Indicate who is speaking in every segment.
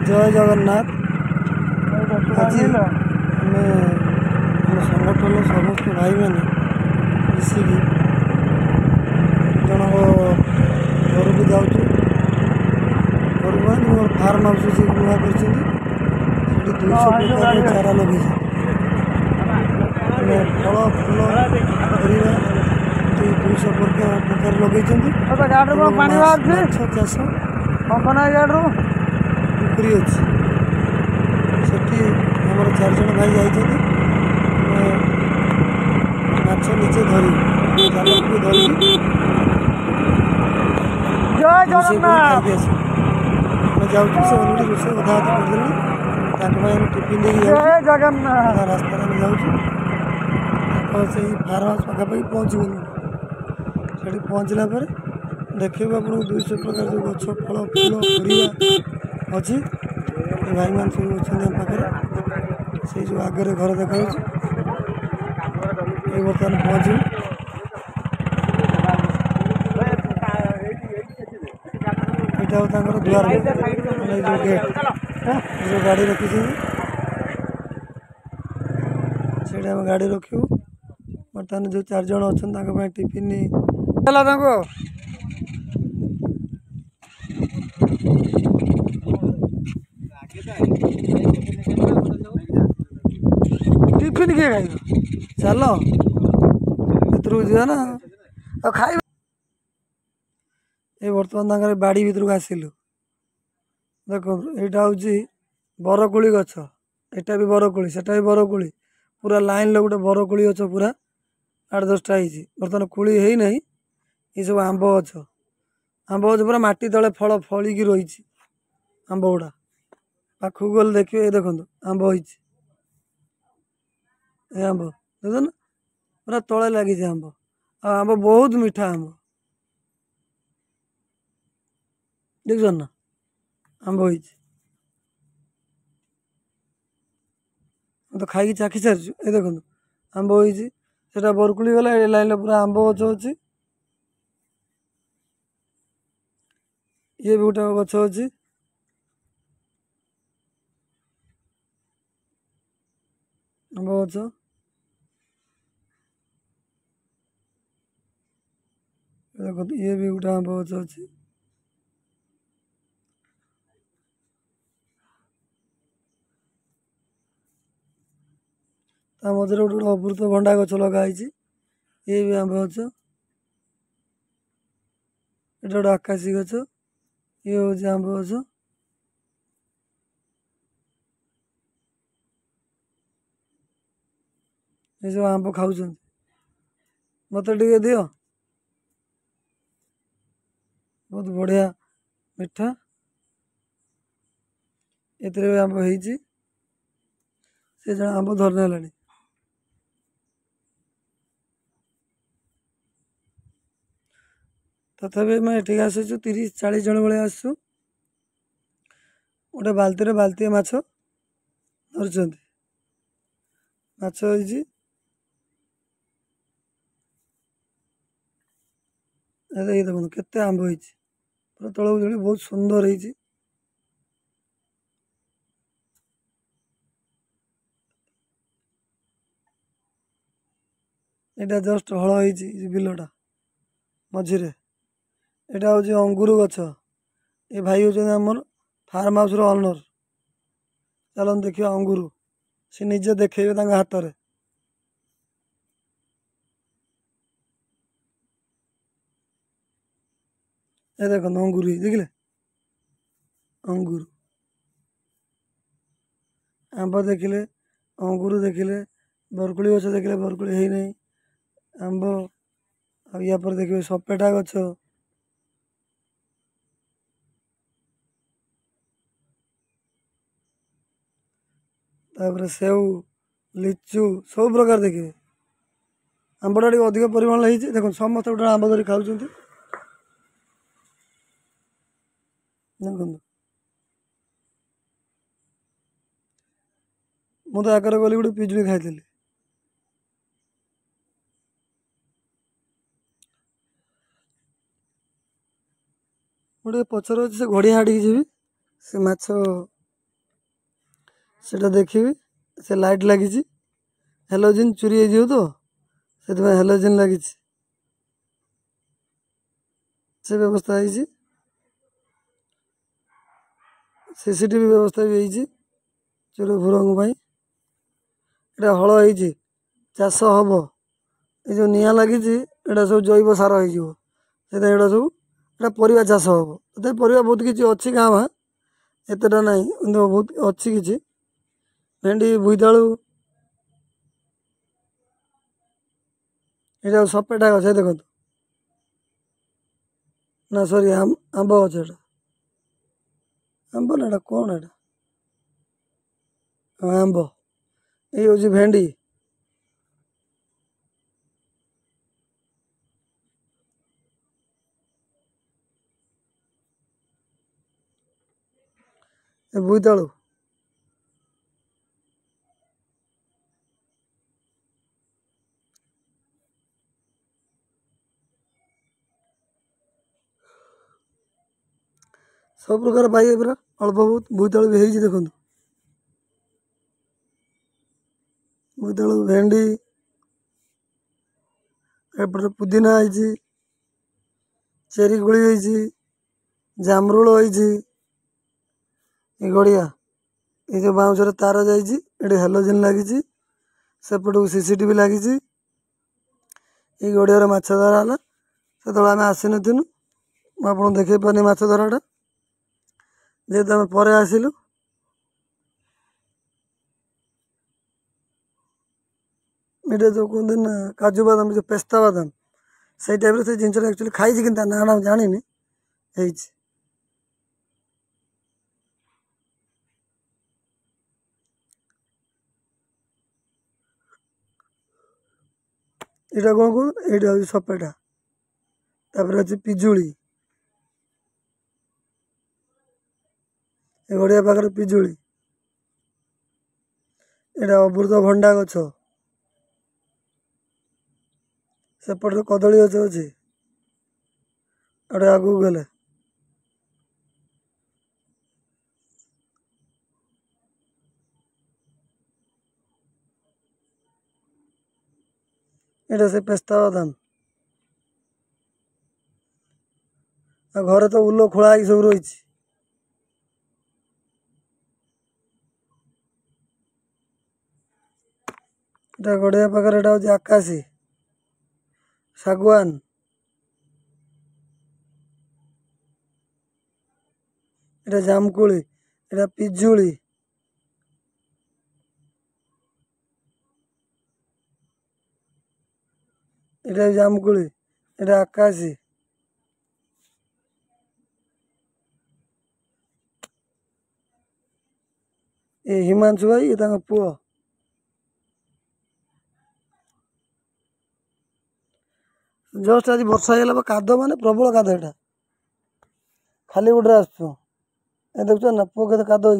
Speaker 1: जय जगन्नाथ। आज आम संगठन समस्त भाई मैंने मिसिकी जन घर को जाऊँ घर को फार्म हाउस से नुआ कर 200 प्रकार चारा लगे फल फूल परिवा 200 प्रकार लगे चाष पुखरी अच्छी से आमर 4 जन भाई जाइए माछ निचे धरी जाल को धरिकी जाऊँ से अलरेडी रोसे अधा हाथ करदे टिफिन रास्ता जाऊँ से फार्म हाउस पाखापाखि पहुँची गलु से पहुँचला देखिए आपको 200 प्रकार जो गछ फल फूल परिवा अच्छी भाई मान सब अच्छे पाखे से जो आगे घर देखा ये बर्तमान पहुँचू यहाँ द्वार जो गेट जो गाड़ी रखी से गाड़ी रखू बर्तमान जो 4 जन अच्छा टिफिन टिफिन किए खाइब चल भर जा ना खाई ये बर्तमान बाड़ी भर आसिलु देखो यहाँ हूँ बरकोली गछ एटा भी बरकोली सेटा भी बरकोली पूरा लाइन लो गोटे बरकोली गछ पूरा 8-10टा होती बर्तमान कोली है ना ये सब आंब गछ पूरा माटी तले फल फलिकी रही आंब गुड़ा पाखक गल देखिए ये देखो आंब हो आंब देख ना पूरा तले लगी आंब आंब बहुत मीठा आंब देख ना आंब हो तो खाई चाखी सारी ये देखो आंब हो बरकुली गला ये लाइन पूरा आंब गछ अच्छी ये भी गोटे गछ अच्छी आंब गछ देखो ये भी गोटे आंब गछ अच्छी मझे गोटे अमृत भंडा गछ लगाई ये भी आंब गछ ये गोटे आकाशी गछ ये हूँ आंब गछ ये सब आंब खाऊ मत टे दियो बहुत बढ़िया मीठा ये आंब हो जन आंब धरने लानी तथापि आम ये आसु 30-40 जन भाई आसु गोटे बाल्टी बाल्टी माछ धरचंती माछ होइछि ये देखो केते आंब होइछि पूरा तलक जड़ी बहुत सुंदर होइछि एटा जस्ट हल होइछि बिलटा मझिरे एटा हूँ अंगूर गछ ये भाई हूँ आमर फार्म हाउस ओनर चलन देखिए अंगूर से निजे देखेबे हाथ में ये देख अंगूर देखिले अंगूर आंब देखिले अंगूर देखिले बरकोली गछ देखिले बरकोली है नहीं आंब या पर देखिए सपेटा गछ तापर सेव लिचु सब प्रकार देखिए आंबटा टे अधिक परिमाण देख समस्त गोटे आंब धरी खाऊँ देखो मुझे आकर गली गोटे पिजुड़ी खाई गोटे पचर अच्छे से घड़िया हाड़ी जी से माछ सेटा देखिए से लाइट लगी हेलोजिन चोरी हो तो से हेलोजिन लगी से व्यवस्था है सीसीटीवी व्यवस्था भी है चोर भूरंग इटा हल हो चाष हम ये जो निआ लगी यहाँ सब जैव सार हो सब यहाँ परिवा चाष हम तो परिवा बहुत किसी अच्छी गाँ भा एतटा ना बहुत अच्छी किसी भेंडी बोईतालु यहाँ सपेटा गछ देखो ना सरी आंब गछ एटा आंब ना एटा कौन एटा आंब ये हूँ भेंडी बोईतालु सब प्रकार पाइए पूरा अल्प बहुत बोईतालु भी है देखो बोईतालु भेंडी एपटे पुदीना है चेरी कोली है जामरुल है गड़िया ये जो बाउंसर तार जाइए हेलोजेन लगी सेपट सीसीटीवी लगी ये गड़िया माछ धरा है से आम आसी नु मुझे देखे पानी माछ धराटा जेहेतु आम पर आसिलु ये जो कहते ना काजू बादाम जो पेस्ता बादाम से टाइप से जिन एक्चुअली खाई कि ना जानी है यहाँ कौन कौन यहाँ हूँ सपेटा तापर अच्छे पिजुली गड़िया पाखे पिजुली यहाँ अमृतभंडा गछ सेपटे कदली गछ अच्छे आगू गले यहाँ से पेस्ता बादाम घर तो उल खोला सब रही गड़िया पाखे हूँ आकाशी सागवान यहाँ जामकोली यहाँ पिजुली यहाँ जामकोली यहाँ आकाशी ये हिमांशु भाई ये पुओ जस्ट आज वर्षा होगा काद मान प्रबल काद यहाँ खाली गोटे आस देख ना पुओ के काद हो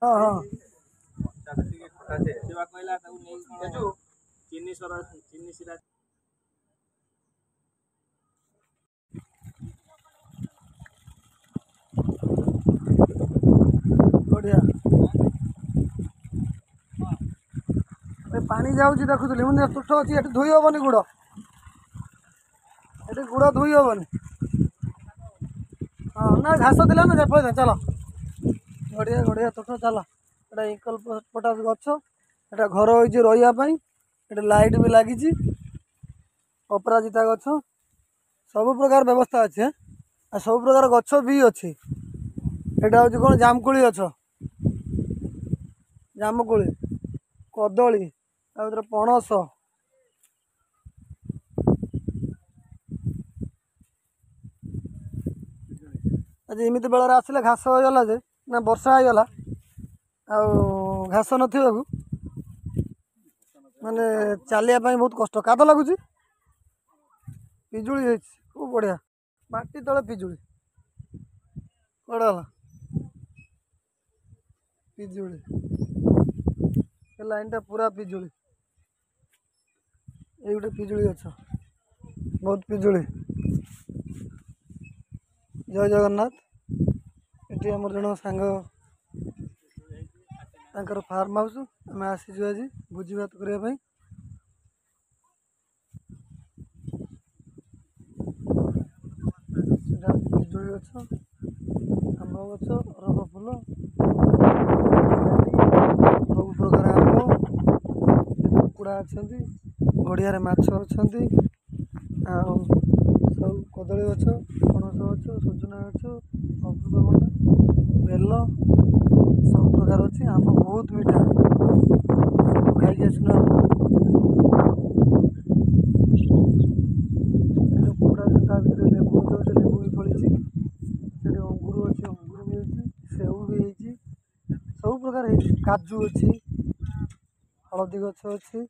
Speaker 1: हाँ हाँ बढ़िया पानी जाऊँगी देखुली मुझे तुठ अच्छी ये धोई हेनी गुड़ ये गुड़ धोई हेनी हाँ ना घास दिला ना पड़े चल गड़िया गड़िया तुठ चल एटा इकल पटास गछ एटा घर हो रही ये लाइट भी लगी अपराजिता गछ सब प्रकार व्यवस्था अच्छे आ सब प्रकार गछ भी अच्छी यहाँ हूँ कौन जामकोली गछ जामकोली कदली पणस आज एमती बेल आसले घास होगला जे ना वर्षा होगला घास ना माने चलिया बहुत कष्ट काद लगुच पिजुली खूब बढ़िया माटी तले पिजुली कड़ा पिजुली लाइन टा पूरा पिजुली ये गोटे पिजुली गछ बहुत पिजुली जय जगन्नाथ। ये आम जन सांग फार्म हाउस आम आसीचु आज भोजी भात करने। पिजुली गछ, आम गछ, अरब फुल, सब प्रकार आम, कुकुड़ा अच्छा, गड़िया माछ अच्छा, सब कदली गछ, पणस गछ, सजना गछ, अमृतभंडा, बेल सब प्रकार अच्छी। आम बहुत मीठा खाई आसना कुकुड़ा भितर लेबू गछ अच्छे, लेबू भी फली। अंगूर अच्छे, अंगूर भी अच्छी, सेऊ भी है, सब प्रकार है। काजू अच्छी, हलदी गछ अच्छी।